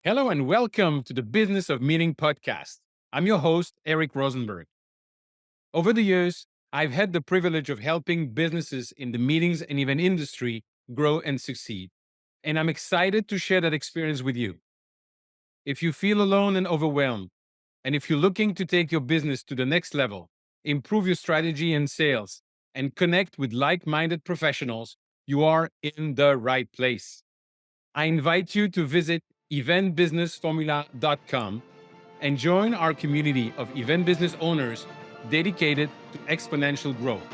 Hello and welcome to the Business of Meeting podcast. I'm your host, Eric Rosenberg. Over the years, I've had the privilege of helping businesses in the meetings and event industry grow and succeed. And I'm excited to share that experience with you. If you feel alone and overwhelmed, and if you're looking to take your business to the next level, improve your strategy and sales, and connect with like minded professionals, you are in the right place. I invite you to visit eventbusinessformula.com and join our community of event business owners dedicated to exponential growth.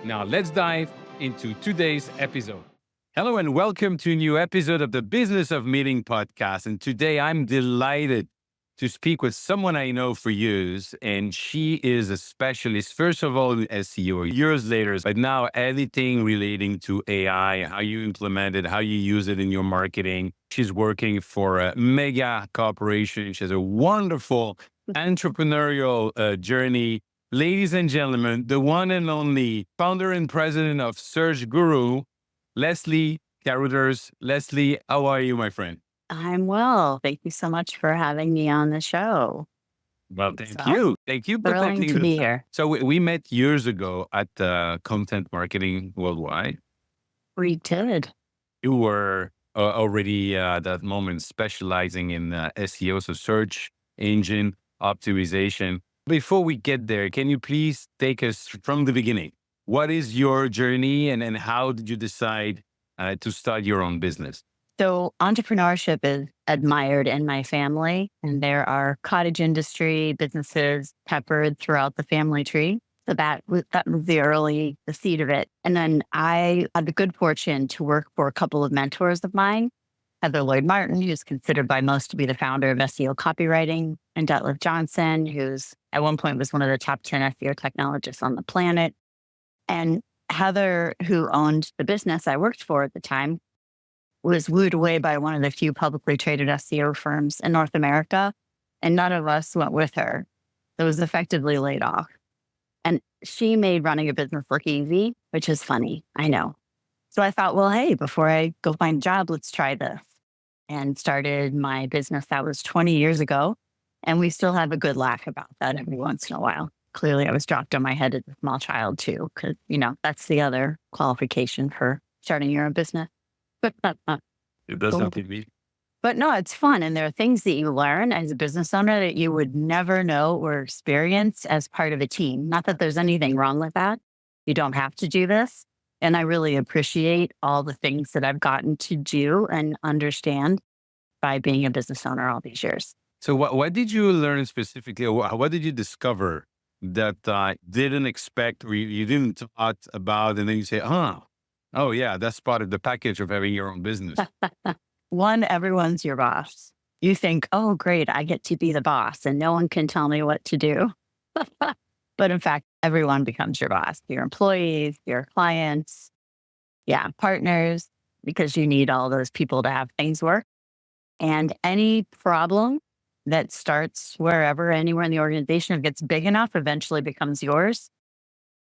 Now, let's dive into today's episode. Hello, and welcome to a new episode of the Business of Meeting podcast. And today I'm delighted to speak with someone I know for years, and she is a specialist, first of all, in SEO, years later, but now everything relating to AI, how you implement it, how you use it in your marketing. She's working for a mega corporation. She has a wonderful entrepreneurial journey. Ladies and gentlemen, the one and only founder and president of Search Guru, Leslie Carruthers. Leslie, how are you, my friend? I'm well. Thank you so much for having me on the show. Well, thank So you. Thank you for thrilling taking to the be time. here. So we met years ago at Content Marketing Worldwide. We did. You were already at that moment specializing in SEO, so search engine optimization. Before we get there, can you please take us from the beginning? What is your journey and how did you decide to start your own business? So entrepreneurship is admired in my family, and there are cottage industry businesses peppered throughout the family tree. So that was the seed of it. And then I had the good fortune to work for a couple of mentors of mine. Heather Lloyd Martin, who's considered by most to be the founder of SEO copywriting, and Detlef Johnson, who's at one point was one of the top 10 SEO technologists on the planet. And Heather, who owned the business I worked for at the time, was wooed away by one of the few publicly traded SEO firms in North America, and none of us went with her. So it was effectively laid off. And she made running a business look easy, which is funny, I know. So I thought, well, hey, before I go find a job, let's try this. And started my business. That was 20 years ago. And we still have a good laugh about that every once in a while. Clearly, I was dropped on my head as a small child too, because, that's the other qualification for starting your own business. But It does cool. not be. But no, it's fun. And there are things that you learn as a business owner that you would never know or experience as part of a team. Not that there's anything wrong with that. You don't have to do this. And I really appreciate all the things that I've gotten to do and understand by being a business owner all these years. So what did you learn specifically? Or what did you discover that didn't expect or you didn't thought about, and then you say, oh yeah, that's part of the package of having your own business. One, everyone's your boss. You think, oh, great, I get to be the boss and no one can tell me what to do. But in fact, everyone becomes your boss, your employees, your clients, partners, because you need all those people to have things work. And any problem that starts wherever, anywhere in the organization, if it gets big enough, eventually becomes yours.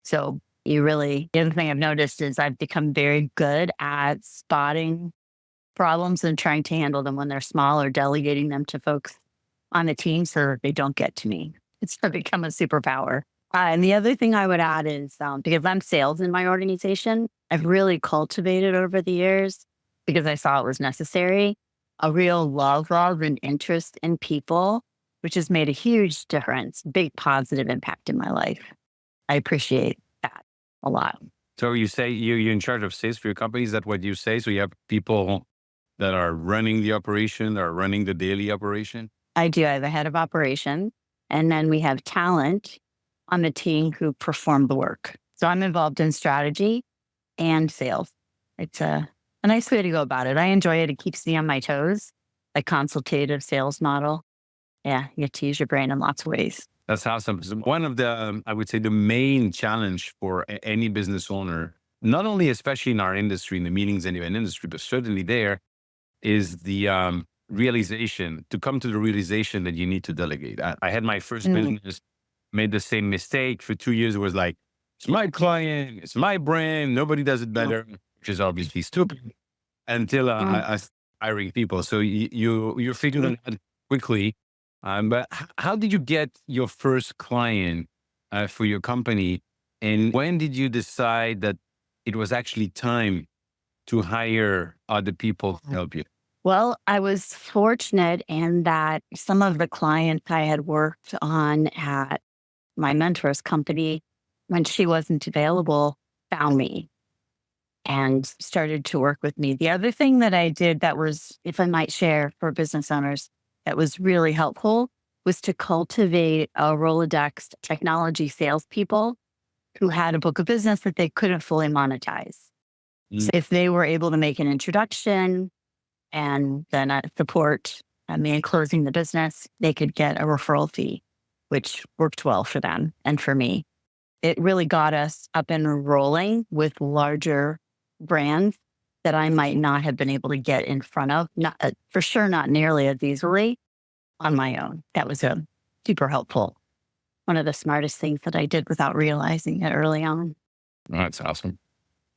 So the other thing I've noticed is I've become very good at spotting problems and trying to handle them when they're small, or delegating them to folks on the team so that they don't get to me. It's become a superpower. And the other thing I would add is because I'm sales in my organization, I've really cultivated over the years, because I saw it was necessary, a real love and interest in people, which has made a huge difference, big positive impact in my life. I appreciate that a lot. So you say you're in charge of sales for your company. Is that what you say? So you have people that are running the operation or running the daily operation? I do. I have a head of operation, and then we have talent on the team who perform the work. So I'm involved in strategy and sales. It's a nice way to go about it. I enjoy it. It keeps me on my toes, a consultative sales model. Yeah, you get to use your brain in lots of ways. That's awesome. So one of the, I would say, the main challenge for any business owner, not only especially in our industry, in the meetings and event industry, but certainly there, is the realization, to come to the realization that you need to delegate. I had my first business, made the same mistake. For 2 years, it was like, it's my client, it's my brand, nobody does it better, which is obviously stupid. Until hiring people. So you figured it out quickly. But how did you get your first client for your company? And when did you decide that it was actually time to hire other people to help you? Well, I was fortunate in that some of the clients I had worked on at my mentor's company, when she wasn't available, found me and started to work with me. The other thing that I did that was, if I might share for business owners, that was really helpful was to cultivate a Rolodex technology salespeople who had a book of business that they couldn't fully monetize. Mm. So if they were able to make an introduction and then support me in closing the business, they could get a referral fee, which worked well for them and for me. It really got us up and rolling with larger brands that I might not have been able to get in front of, not for sure, not nearly as easily on my own. That was a super helpful. One of the smartest things that I did without realizing it early on. Oh, that's awesome.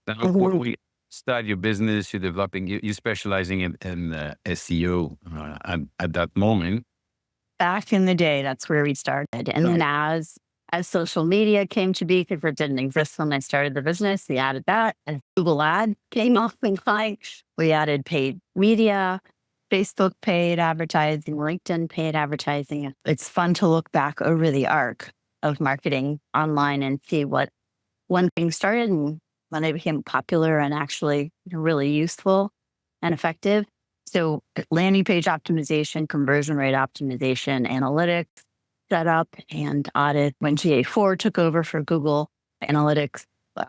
Now, when Mhm. we start your business, you're developing, you're specializing in SEO at that moment. Back in the day, that's where we started. And then as social media came to be, because it didn't exist when I started the business, we added that. And Google ad came off and fine. We added paid media, Facebook paid advertising, LinkedIn paid advertising. It's fun to look back over the arc of marketing online and see what when things started and when they became popular and actually really useful and effective. So landing page optimization, conversion rate optimization, analytics, setup and audit. When GA4 took over for Google Analytics, it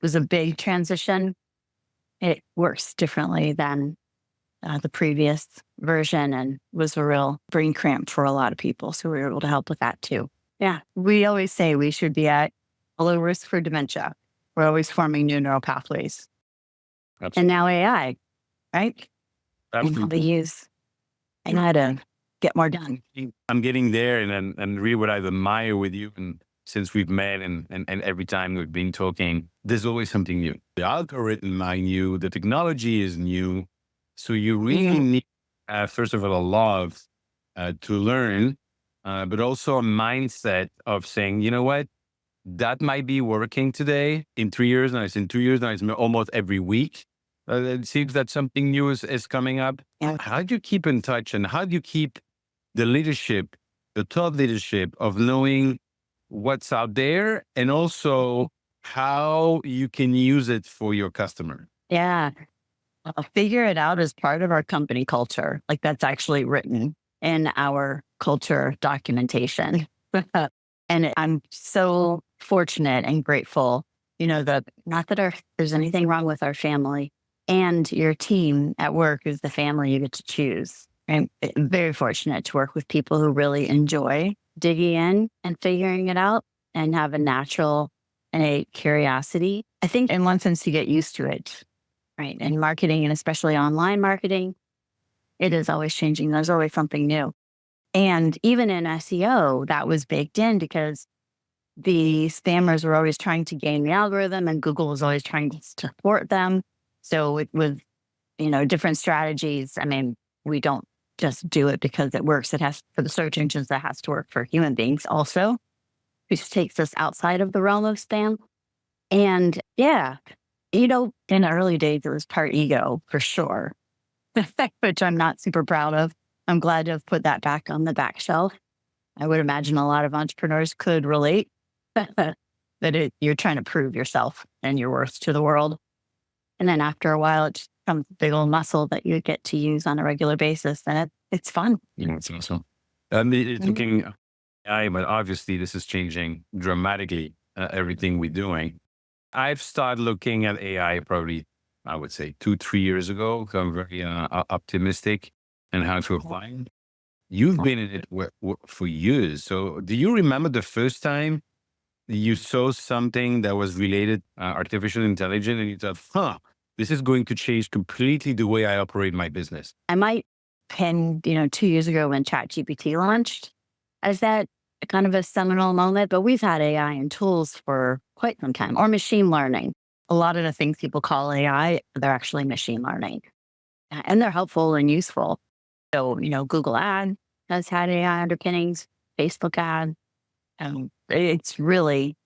was a big transition. It works differently than the previous version and was a real brain cramp for a lot of people. So we were able to help with that too. Yeah. We always say we should be at a low risk for dementia. We're always forming new neural pathways. And now AI, right? And how they use AI to get more done. I'm getting there, and really what I admire with you, and since we've met and every time we've been talking, there's always something new. The algorithm are new, the technology is new. So you really need, first of all, a love to learn, but also a mindset of saying, you know what, that might be working today. In 3 years, now it's in 2 years, now it's almost every week. It seems that something new is coming up. Yeah. How do you keep in touch, and how do you keep the leadership, the thought leadership of knowing what's out there and also how you can use it for your customer? Yeah. Figure it out as part of our company culture. Like that's actually written in our culture documentation. And I'm so fortunate and grateful, that not that there's anything wrong with our family and your team at work is the family you get to choose. I'm very fortunate to work with people who really enjoy digging in and figuring it out and have a natural and a curiosity. I think in one sense you get used to it, right? In marketing and especially online marketing, it is always changing. There's always something new. And even in SEO, that was baked in because the spammers were always trying to gain the algorithm and Google was always trying to support them. So it was, different strategies. I mean, we don't just do it because it works. It has for the search engines that has to work for human beings also, which takes us outside of the realm of spam. And yeah, in the early days, it was part ego for sure, which I'm not super proud of. I'm glad to have put that back on the back shelf. I would imagine a lot of entrepreneurs could relate that you're trying to prove yourself and your worth to the world. And then after a while, it just becomes a big old muscle that you get to use on a regular basis. And it's fun. Yeah, it's awesome. And it's looking AI, but obviously this is changing dramatically everything we're doing. I've started looking at AI probably, I would say 2, 3 years ago. So I'm very optimistic and how to apply it. You've been in it for years. So do you remember the first time you saw something that was related artificial intelligence and you thought, this is going to change completely the way I operate my business? I might pin, 2 years ago when ChatGPT launched as that kind of a seminal moment, but we've had AI and tools for quite some time, or machine learning. A lot of the things people call AI, they're actually machine learning. and they're helpful and useful. So, Google Ad has had AI underpinnings, Facebook Ad, it's really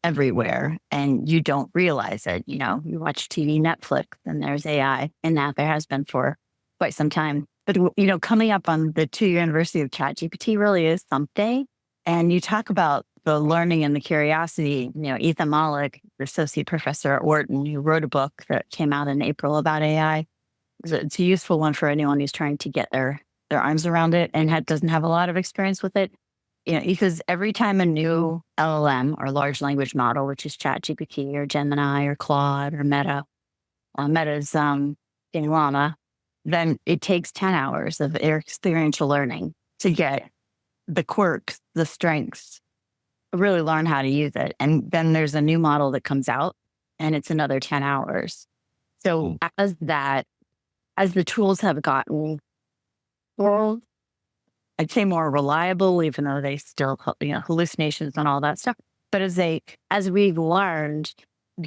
everywhere and you don't realize it. You watch TV, Netflix, and there's AI in that. There has been for quite some time. But, coming up on the 2-year anniversary of ChatGPT really is something. And you talk about the learning and the curiosity. Ethan Mollick, the associate professor at Wharton, who wrote a book that came out in April about AI. It's a useful one for anyone who's trying to get their arms around it and doesn't have a lot of experience with it. Because every time a new LLM or large language model, which is ChatGPT or Gemini or Claude or Meta's in Llama, then it takes 10 hours of experiential learning to get the quirks, the strengths, really learn how to use it. And then there's a new model that comes out and it's another 10 hours. So as the tools have gotten more, I'd say more reliable, even though they still, hallucinations and all that stuff. But as we've learned,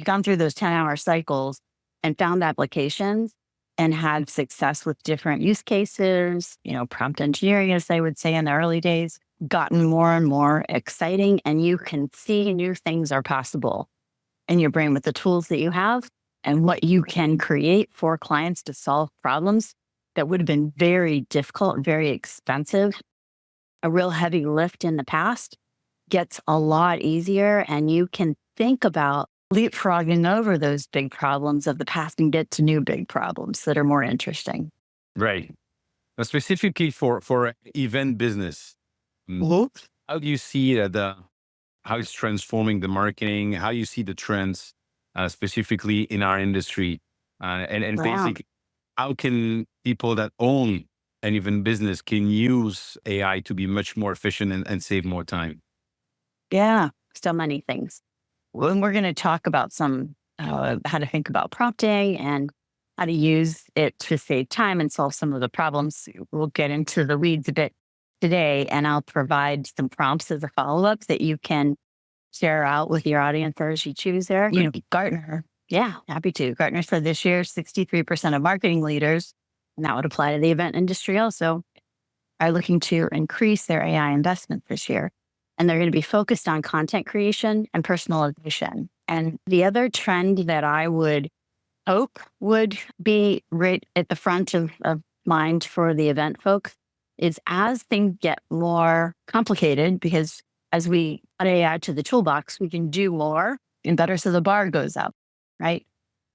gone through those 10-hour cycles and found applications and had success with different use cases, prompt engineering, as they would say in the early days, gotten more and more exciting. And you can see new things are possible in your brain with the tools that you have and what you can create for clients to solve problems that would have been very difficult and very expensive. A real heavy lift in the past gets a lot easier, and you can think about leapfrogging over those big problems of the past and get to new big problems that are more interesting. Right. Now, specifically for event business, how do you see how it's transforming the marketing? How you see the trends specifically in our industry, and Wow. basically, how can people that own an event business can use AI to be much more efficient and save more time? Yeah, so many things. Well, we're going to talk about some how to think about prompting and how to use it to save time and solve some of the problems. We'll get into the weeds a bit today, and I'll provide some prompts as a follow-up that you can share out with your audience as you choose there. Gartner. Yeah, happy to. Gartner said this year, 63% of marketing leaders, and that would apply to the event industry also, are looking to increase their AI investment this year. And they're going to be focused on content creation and personalization. And the other trend that I would hope would be right at the front of mind for the event folks is as things get more complicated, because as we add AI to the toolbox, we can do more and better, so the bar goes up, right?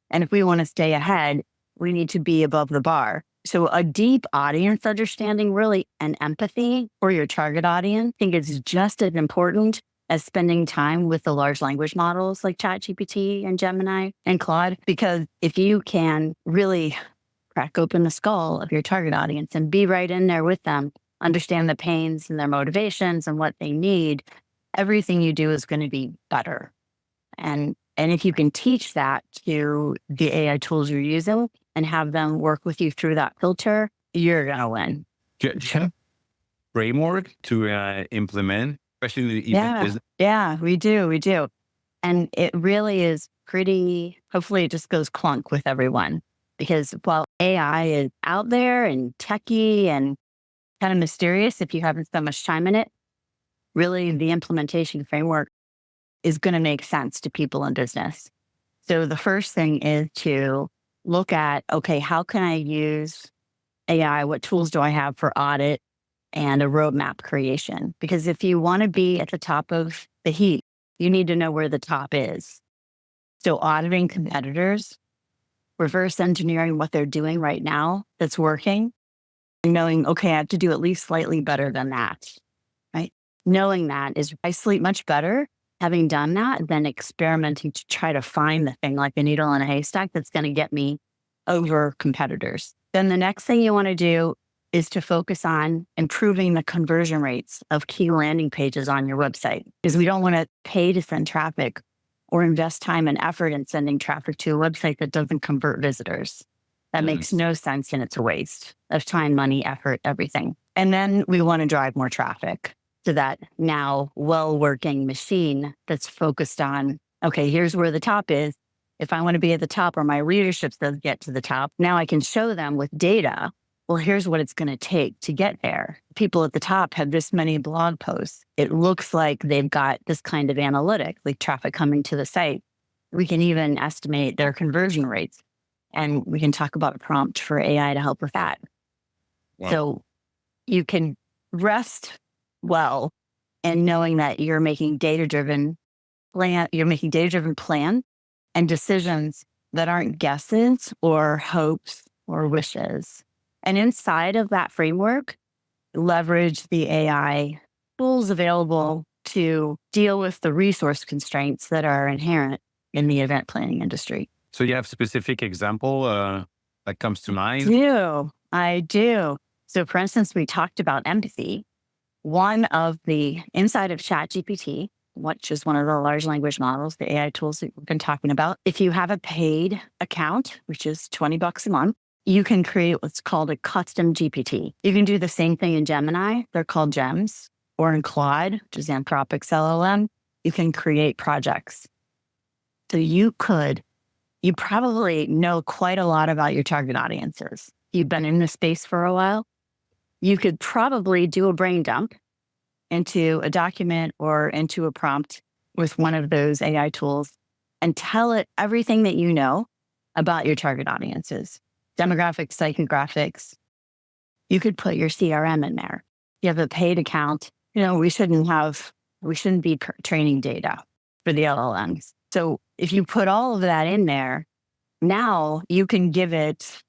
And if we want to stay ahead, we need to be above the bar. So a deep audience understanding, really, and empathy for your target audience, I think it's just as important as spending time with the large language models like ChatGPT and Gemini and Claude. Because if you can really crack open the skull of your target audience and be right in there with them, understand the pains and their motivations and what they need, everything you do is going to be better. And if you can teach that to the AI tools you're using and have them work with you through that filter, you're going to win. Do you have a framework to implement, especially the event business? Yeah, we do. And it really is pretty, hopefully it just goes clunk with everyone. Because while AI is out there and techie and kind of mysterious if you haven't spent much time in it, really the implementation framework is going to make sense to people in business. So the first thing is to look at, okay, how can I use AI? What tools do I have for audit and a roadmap creation? Because if you want to be at the top of the heap, you need to know where the top is. So auditing competitors, reverse engineering what they're doing right now that's working, and knowing, okay, I have to do at least slightly better than that, right? Knowing that is, I sleep much better having done that than experimenting to try to find the thing like a needle in a haystack that's going to get me over competitors. Then the next thing you want to do is to focus on improving the conversion rates of key landing pages on your website, because we don't want to pay to send traffic or invest time and effort in sending traffic to a website that doesn't convert visitors. That makes no sense, and it's a waste of time, money, effort, everything. And then we want to drive more traffic to that now well-working machine that's focused on, okay, here's where the top is. if I want to be at the top or my leadership does get to the top, now I can show them with data, well, here's what it's going to take to get there. People at the top have this many blog posts. It looks like they've got this kind of analytic, like traffic coming to the site. We can even estimate their conversion rates. And we can talk about a prompt for AI to help with that. Wow. So you can rest well in knowing that you're making data-driven plan and decisions that aren't guesses or hopes or wishes. And inside of that framework, leverage the AI tools available to deal with the resource constraints that are inherent in the event planning industry. So you have a specific example that comes to mind? I do. So for instance, we talked about empathy. One of the inside of ChatGPT, which is one of the large language models, the AI tools that we've been talking about. If you have a paid account, which is $20 a month, you can create what's called a custom GPT. You can do the same thing in Gemini. They're called gems. Or in Claude, which is Anthropic's LLM, you can create projects. So you probably know quite a lot about your target audiences. You've been in this space for a while. You could probably do a brain dump into a document or into a prompt with one of those AI tools and tell it everything that you know about your target audiences, demographics, psychographics. You could put your CRM in there. You have a paid account. We shouldn't be training data for the LLMs. So if you put all of that in there, now you can give it,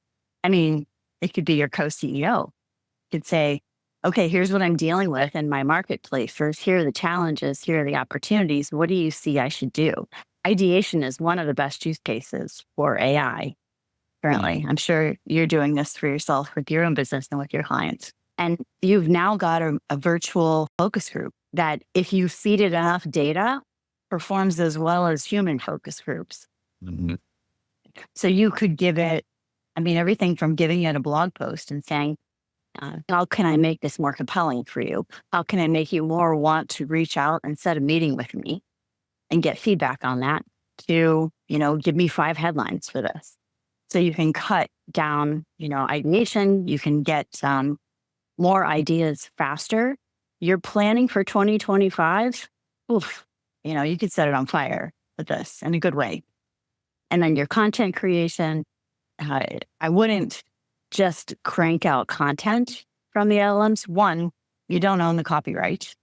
it could be your co-CEO. You could say, okay, here's what I'm dealing with in my marketplace. First, here are the challenges. Here are the opportunities. What do you see I should do? Ideation is one of the best use cases for AI currently. I'm sure you're doing this for yourself with your own business and with your clients. And you've now got a virtual focus group that if you feed it enough data, performs as well as human focus groups. Mm-hmm. So you could give it, everything from giving it a blog post and saying, how can I make this more compelling for you? How can I make you more want to reach out and set a meeting with me and get feedback on that to, give me 5 headlines for this. So you can cut down, ideation. You can get more ideas faster. You're planning for 2025. Oof, you could set it on fire with this in a good way. And then your content creation, I wouldn't just crank out content from the LLMs. One, you don't own the copyright,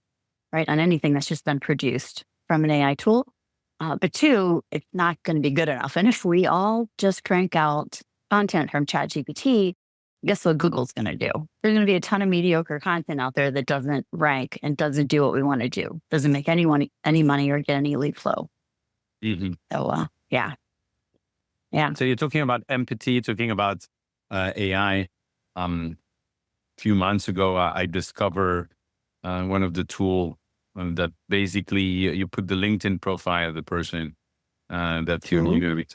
right, on anything that's just been produced from an AI tool. But 2, it's not going to be good enough. And if we all just crank out content from ChatGPT, guess what Google's going to do? There's going to be a ton of mediocre content out there that doesn't rank and doesn't do what we want to do. Doesn't make anyone any money or get any lead flow. Mm-hmm. So, yeah. So you're talking about empathy, talking about AI. Few months ago, I discovered one of the tool that basically you put the LinkedIn profile of the person that you're going to be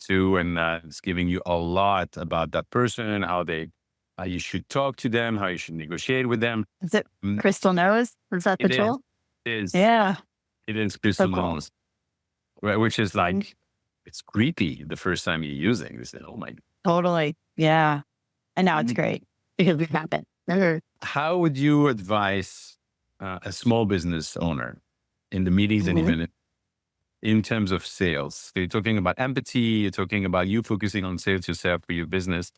to, and it's giving you a lot about that person, how you should talk to them, how you should negotiate with them. Is it Crystal Knows? Is that the tool? It is. Yeah. It is Crystal Knows, right? Which is like, it's creepy the first time you're using this. Oh my. Totally. Yeah. And now it's great because we've happened. How would you advise a small business owner in the meetings and even in terms of sales? So you're talking about empathy, you're talking about you focusing on sales yourself for your business.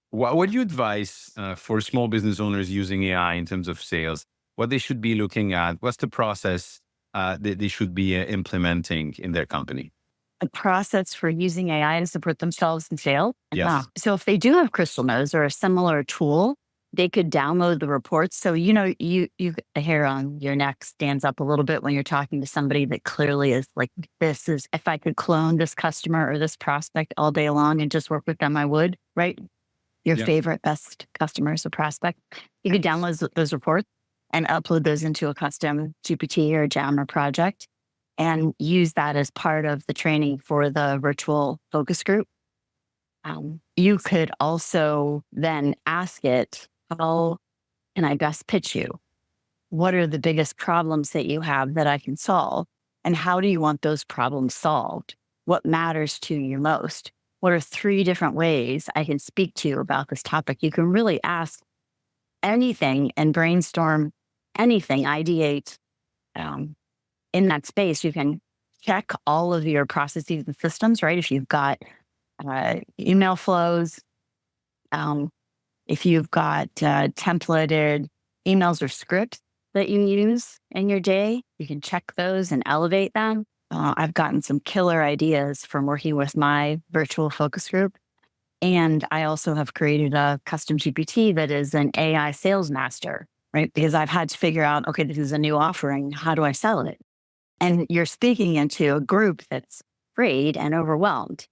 What would you advise for small business owners using AI in terms of sales? What they should be looking at? What's the process that they should be implementing in their company? A process for using AI to support themselves in sales. Yes. So if they do have Crystal Knows or a similar tool, they could download the reports. So, you the hair on your neck stands up a little bit when you're talking to somebody that clearly is like, this is, if I could clone this customer or this prospect all day long and just work with them, I would, right? Your favorite, best customers or prospect. You could download those reports and upload those into a custom GPT or gem or project, and use that as part of the training for the virtual focus group. You could also then ask it, how can I best pitch you? What are the biggest problems that you have that I can solve? And how do you want those problems solved? what matters to you most? What are 3 different ways I can speak to you about this topic? You can really ask anything and brainstorm anything, ideate in that space. You can check all of your processes and systems, right? If you've got email flows, if you've got templated emails or scripts that you use in your day, you can check those and elevate them. I've gotten some killer ideas from working with my virtual focus group. And I also have created a custom GPT that is an AI sales master, right? Because I've had to figure out, okay, this is a new offering. How do I sell it? And you're speaking into a group that's afraid and overwhelmed.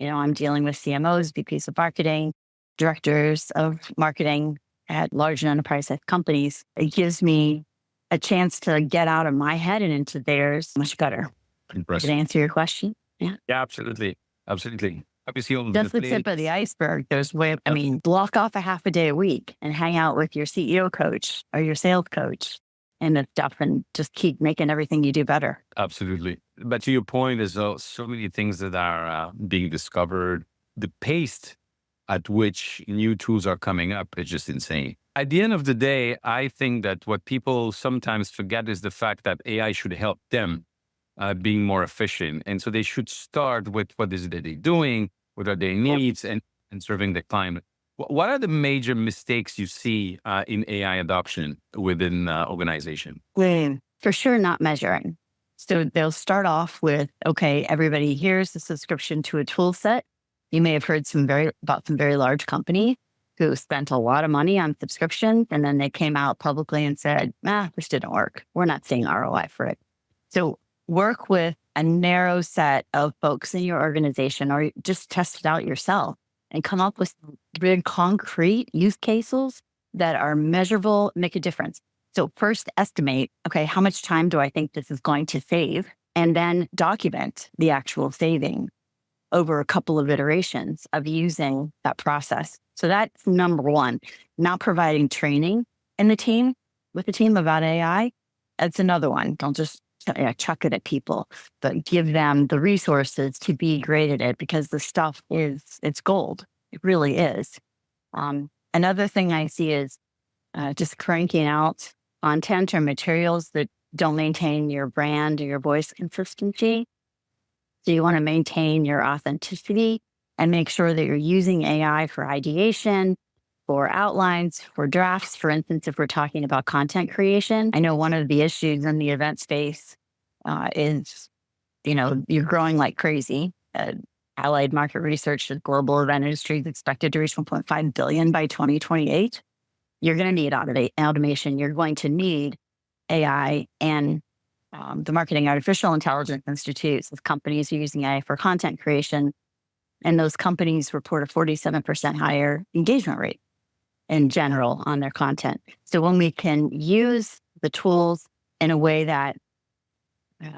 I'm dealing with CMOs, VPs of marketing, directors of marketing at large enterprise companies. It gives me a chance to get out of my head and into theirs much better. Impressive. Did I answer your question? Yeah. Yeah, absolutely. Absolutely. Obviously, all Just the tip of the iceberg. There's block off a half a day a week and hang out with your CEO coach or your sales coach and the stuff, and just keep making everything you do better. Absolutely. But to your point, there's so many things that are being discovered. The pace at which new tools are coming up is just insane. At the end of the day, I think that what people sometimes forget is the fact that AI should help them being more efficient. And so they should start with what is it that they're doing, what are their needs, and serving the client. What are the major mistakes you see in AI adoption within organization? For sure, not measuring. So they'll start off with, okay, everybody, here's the subscription to a tool set. You may have heard about some very large company who spent a lot of money on subscription, and then they came out publicly and said, this didn't work. We're not seeing ROI for it. So work with a narrow set of folks in your organization, or just test it out yourself and come up with really concrete use cases that are measurable, make a difference. So first estimate, okay, how much time do I think this is going to save? And then document the actual saving over a couple of iterations of using that process. So that's number one. Not providing training with the team about AI. That's another one. Don't just chuck it at people, but give them the resources to be great at it, because the stuff it's gold. It really is. Another thing I see is just cranking out content or materials that don't maintain your brand or your voice consistency. So you want to maintain your authenticity and make sure that you're using AI for ideation, for outlines, for drafts. For instance, if we're talking about content creation, I know one of the issues in the event space is, you're growing like crazy. Allied Market Research, the global event industry is expected to reach 1.5 billion by 2028. You're going to need automation. You're going to need AI, and the Marketing Artificial Intelligence Institute of companies are using AI for content creation, and those companies report a 47% higher engagement rate in general on their content. So when we can use the tools in a way that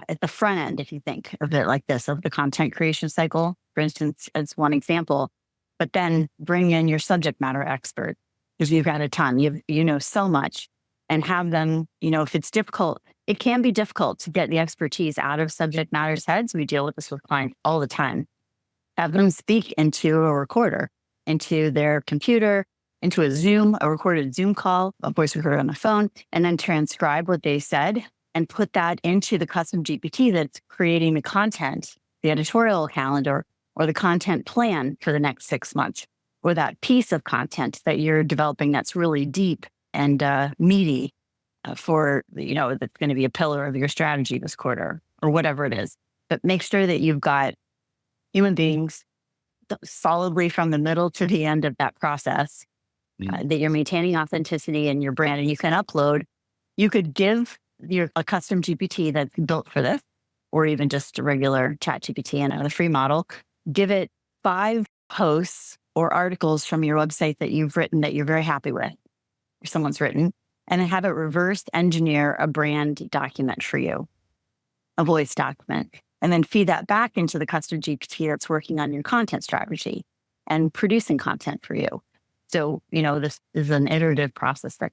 at the front end, if you think of it like this, of the content creation cycle, for instance, as one example, but then bring in your subject matter expert, because you've got a ton, you know so much, and have them, if it's difficult, it can be difficult to get the expertise out of subject matter's heads. We deal with this with clients all the time. Have them speak into a recorder, into their computer, into a recorded Zoom call, a voice recorder on the phone, and then transcribe what they said and put that into the custom GPT that's creating the content, the editorial calendar, or the content plan for the next 6 months, or that piece of content that you're developing that's really deep and meaty for, that's going to be a pillar of your strategy this quarter, or whatever it is. But make sure that you've got human beings solidly from the middle to the end of that process, that you're maintaining authenticity in your brand. And you can upload, you could give a custom GPT that's built for this, or even just a regular chat GPT and a free model, give it 5 posts or articles from your website that you've written that you're very happy with, or someone's written, and then have it reverse engineer a brand document for you, a voice document, and then feed that back into the custom GPT that's working on your content strategy and producing content for you. So, this is an iterative process that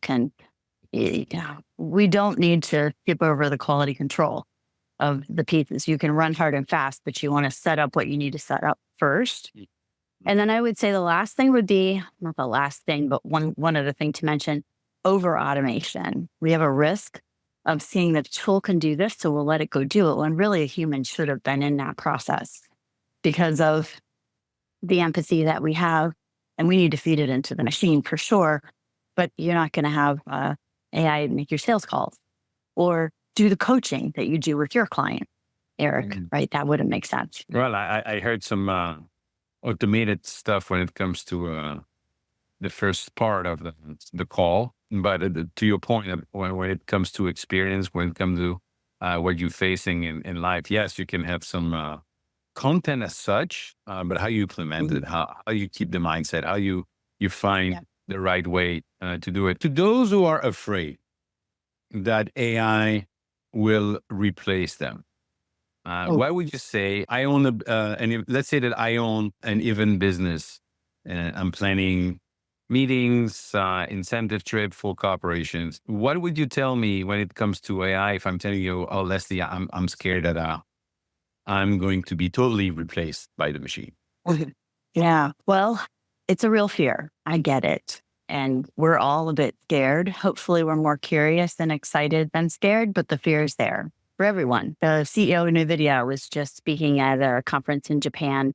we don't need to skip over the quality control. of the pieces. You can run hard and fast, but you want to set up what you need to set up first. And then I would say the last thing would be, not the last thing, but one other thing to mention, over automation. We have a risk of seeing that the tool can do this, so we'll let it go do it, when really a human should have been in that process because of the empathy that we have. And we need to feed it into the machine for sure. But you're not going to have AI make your sales calls or do the coaching that you do with your client, Eric, right? That wouldn't make sense. Well, I heard some automated stuff when it comes to the first part of the call. But to your point, when it comes to experience, when it comes to what you're facing in life, yes, you can have some content as such, but how you implement it, how you keep the mindset, how you find the right way to do it. To those who are afraid that AI will replace them, why would you say I own let's say that I own an event business and I'm planning meetings, incentive trip for corporations. What would you tell me when it comes to AI if I'm telling you, oh, Leslie, I'm scared that I'm going to be totally replaced by the machine? Yeah, well, it's a real fear. I get it. And we're all a bit scared. Hopefully we're more curious and excited than scared, but the fear is there for everyone. The CEO of NVIDIA was just speaking at a conference in Japan,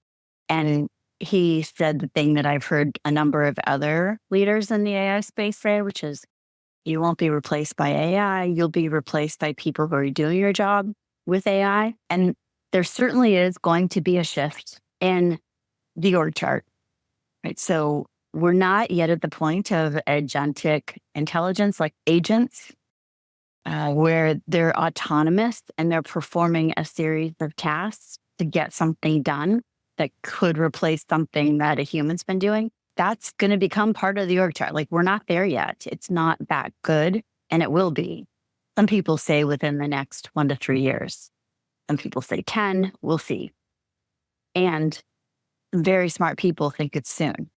and he said the thing that I've heard a number of other leaders in the AI space say, which is, you won't be replaced by AI. You'll be replaced by people who are doing your job with AI. And there certainly is going to be a shift in the org chart, right? So we're not yet at the point of agentic intelligence, like agents, where they're autonomous and they're performing a series of tasks to get something done that could replace something that a human's been doing. That's going to become part of the org chart. Like, we're not there yet. It's not that good, and it will be. Some people say within the next 1 to 3 years. Some people say 10, we'll see. And very smart people think it's soon.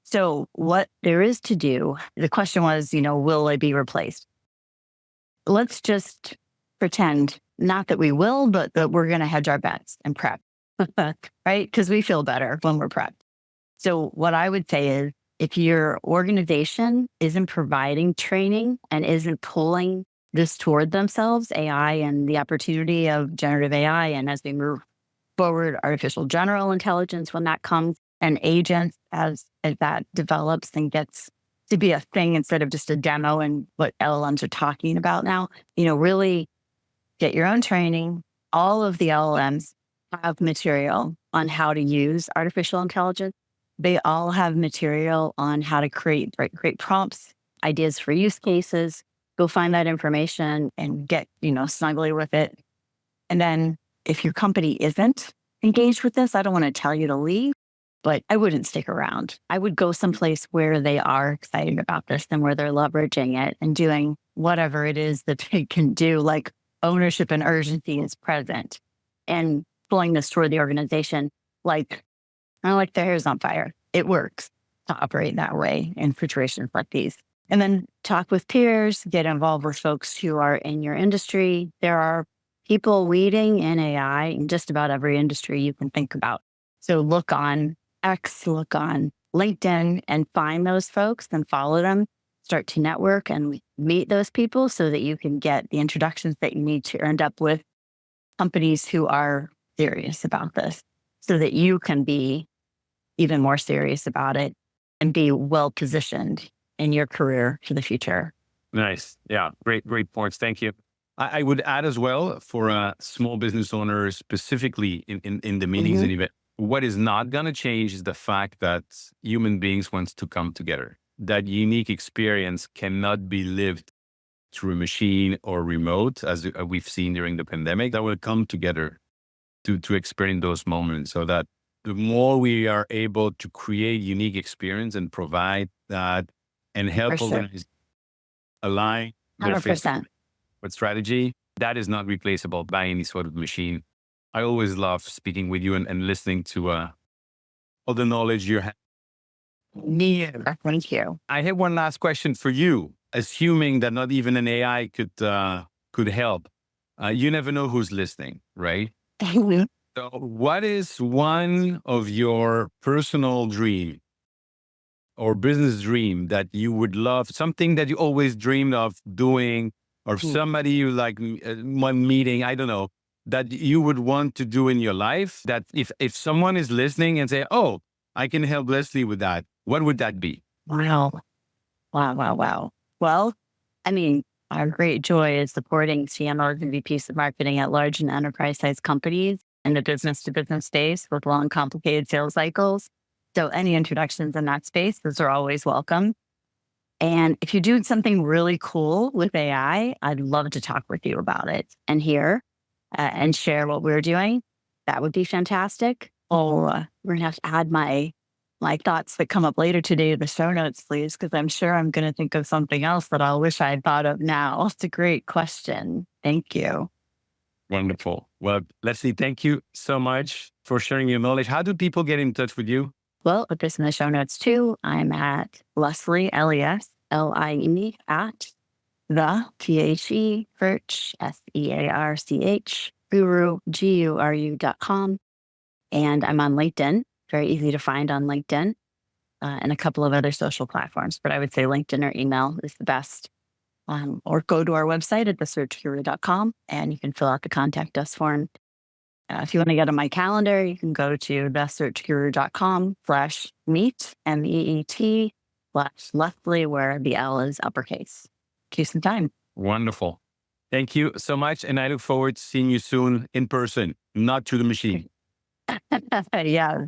So what there is to do, the question was, will I be replaced? Let's just pretend, not that we will, but that we're going to hedge our bets and prep, right? Because we feel better when we're prepped. So what I would say is, if your organization isn't providing training and isn't pulling this toward themselves, AI and the opportunity of generative AI, and as we move forward, artificial general intelligence, when that comes, and agents as that develops and gets to be a thing instead of just a demo and what LLMs are talking about now, really get your own training. All of the LLMs have material on how to use artificial intelligence. They all have material on how to create great prompts, ideas for use cases. Go find that information and get, snugly with it. And then if your company isn't engaged with this, I don't want to tell you to leave, but I wouldn't stick around. I would go someplace where they are excited about this and where they're leveraging it and doing whatever it is that they can do, like ownership and urgency is present, and pulling this toward the organization. Like, I like their hair's on fire. It works to operate that way in situations like these. And then talk with peers, get involved with folks who are in your industry. There are people leading in AI in just about every industry you can think about. So look on X, look on LinkedIn, and find those folks and follow them. Start to network and meet those people so that you can get the introductions that you need to end up with companies who are serious about this, so that you can be even more serious about it and be well positioned in your career for the future. Nice. Yeah. Great points. Thank you. I would add as well, for small business owners, specifically in the meetings and event, what is not going to change is the fact that human beings want to come together. That unique experience cannot be lived through a machine or remote, as we've seen during the pandemic. That will come together to experience those moments, so that the more we are able to create unique experience and provide that and help organizations align their 100%. with strategy, that is not replaceable by any sort of machine. I always love speaking with you and listening to all the knowledge you have. Thank you. I have one last question for you. Assuming that not even an AI could help, You never know who's listening, right? So what is one of your personal dream or business dream that you would love, something that you always dreamed of doing, or somebody you like, one meeting, I don't know, that you would want to do in your life, that if someone is listening and say, oh, I can help Leslie with that, what would that be? Wow. Wow, wow, wow. Well, I mean, our great joy is supporting CMOs and VPs of marketing at large and enterprise sized companies in the business to business space with long, complicated sales cycles. So any introductions in that space, those are always welcome. And if you're doing something really cool with AI, I'd love to talk with you about it and hear and share what we're doing. That would be fantastic. Oh, we're gonna have to add my thoughts that come up later today to the show notes, please, because I'm sure I'm going to think of something else that I'll wish I had thought of now. It's a great question. Thank you. Wonderful. Well, Leslie, thank you so much for sharing your knowledge. How do people get in touch with you? Well, put this in the show notes too. I'm at Leslie, Leslie, at the THE Search, SEARCH, guru.com. And I'm on LinkedIn, very easy to find on LinkedIn, and a couple of other social platforms. But I would say LinkedIn or email is the best. Or go to our website at thesearchguru.com and you can fill out the contact us form. If you want to get on my calendar, you can go to thesearchguru.com/meet, MEET/Leslie, where the L is uppercase. Give you some time. Wonderful. Thank you so much. And I look forward to seeing you soon in person, not through the machine. Yeah.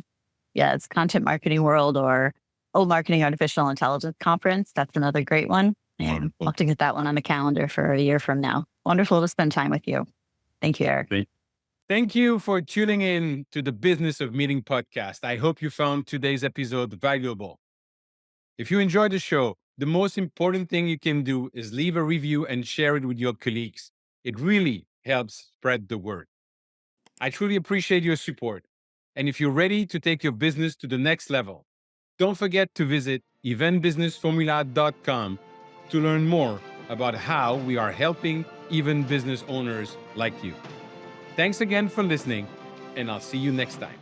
Yeah. It's Content Marketing World or Marketing Artificial Intelligence Conference. That's another great one. And I'll have to get that one on the calendar for a year from now. Wonderful to spend time with you. Thank you, Eric. Thank you for tuning in to the Business of Meeting podcast. I hope you found today's episode valuable. If you enjoyed the show, the most important thing you can do is leave a review and share it with your colleagues. It really helps spread the word. I truly appreciate your support. And if you're ready to take your business to the next level, don't forget to visit eventbusinessformula.com to learn more about how we are helping even business owners like you. Thanks again for listening, and I'll see you next time.